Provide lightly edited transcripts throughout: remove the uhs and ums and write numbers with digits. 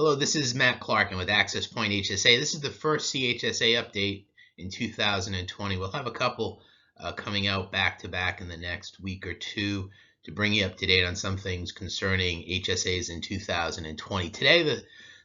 Hello, this is Matt Clark with Access Point HSA. This is the first CHSA update in 2020. We'll have a couple coming out back to back in the next week or two to bring you up to date on some things concerning HSAs in 2020. Today,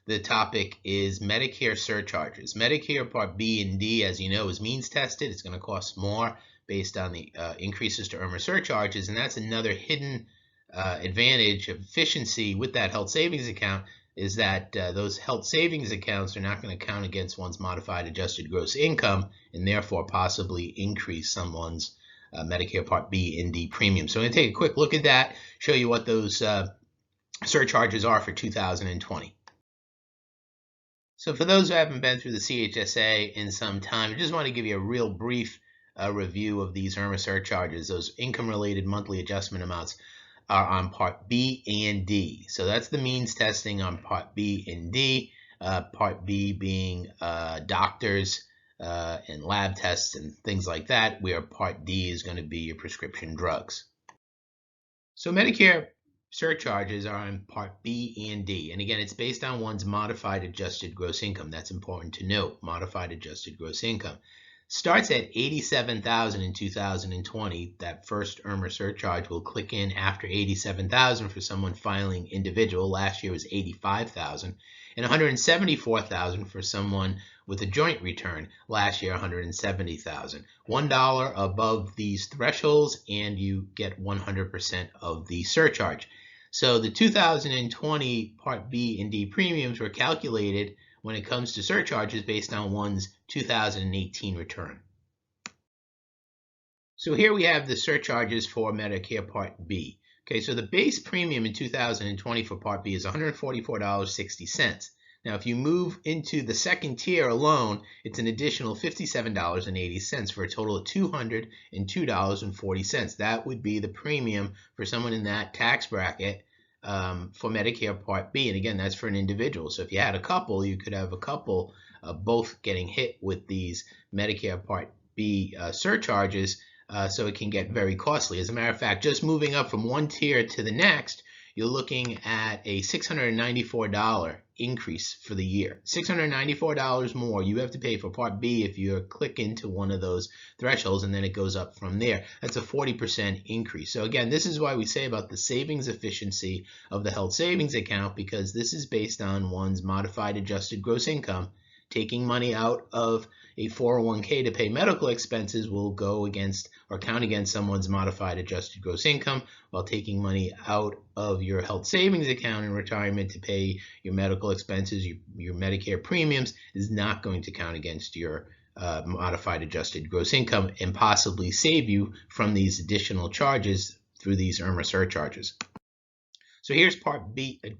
the topic is Medicare surcharges. Medicare Part B and D, as you know, is means tested. It's going to cost more based on the increases to IRMAA surcharges, and that's another hidden advantage of efficiency with that health savings account, is that those health savings accounts are not going to count against one's modified adjusted gross income and therefore possibly increase someone's Medicare Part B and D premium. So I'm going to take a quick look at that, show you what those surcharges are for 2020. So for those who haven't been through the CHSA in some time, I just want to give you a real brief review of these IRMAA surcharges. Those income-related monthly adjustment amounts are on Part B and D. So that's the means testing on Part B and D. Part B being doctors and lab tests and things like that, where Part D is going to be your prescription drugs. So Medicare surcharges are on Part B and D. And again, it's based on one's modified adjusted gross income. That's important to note, modified adjusted gross income. Starts at $87,000 in 2020. That first IRMAA surcharge will click in after $87,000 for someone filing individual. Last year was $85,000, and $174,000 for someone with a joint return. Last year, $170,000. $1 above these thresholds, and you get 100% of the surcharge. So the 2020 Part B and D premiums were calculated when it comes to surcharges based on one's 2018 return. So here we have the surcharges for Medicare Part B. Okay, so the base premium in 2020 for Part B is $144.60. Now, if you move into the second tier alone, it's an additional $57.80 for a total of $202.40. That would be the premium for someone in that tax bracket for Medicare Part B. And again, that's for an individual. So if you had a couple, you could have a couple both getting hit with these Medicare Part B surcharges, so it can get very costly. As a matter of fact, just moving up from one tier to the next, you're looking at a $694 increase for the year. $694 more you have to pay for Part B if you click into one of those thresholds, and then it goes up from there. That's a 40% increase. So again, this is why we say about the savings efficiency of the health savings account, because this is based on one's modified adjusted gross income. Taking money out of a 401k to pay medical expenses will go against or count against someone's modified adjusted gross income, while taking money out of your health savings account in retirement to pay your medical expenses, your Medicare premiums, is not going to count against your modified adjusted gross income and possibly save you from these additional charges through these IRMAA surcharges. So here's Part D, the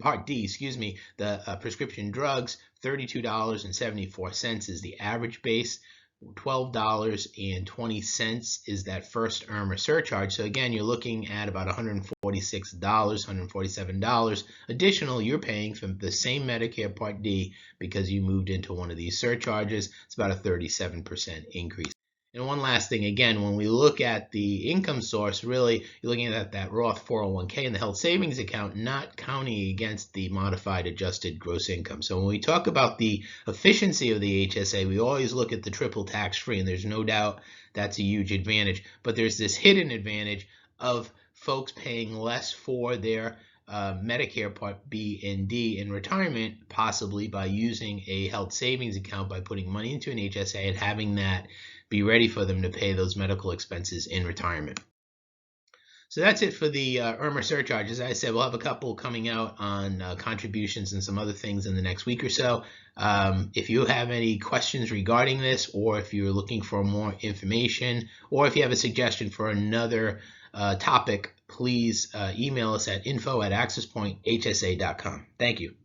prescription drugs, $32.74 is the average base. $12.20 is that first IRMAA surcharge. So again, you're looking at about $146, $147 additional you're paying from the same Medicare Part D because you moved into one of these surcharges. It's about a 37% increase. And one last thing, again, when we look at the income source, really, you're looking at that Roth 401k and the health savings account, not counting against the modified adjusted gross income. So when we talk about the efficiency of the HSA, we always look at the triple tax-free, and there's no doubt that's a huge advantage. But there's this hidden advantage of folks paying less for their Medicare Part B and D in retirement, possibly by using a health savings account, by putting money into an HSA and having that be ready for them to pay those medical expenses in retirement. So that's it for the IRMAA surcharges. As I said, we'll have a couple coming out on contributions and some other things in the next week or so. If you have any questions regarding this, or if you're looking for more information, or if you have a suggestion for another topic, please email us at info@accesspointhsa.com. Thank you.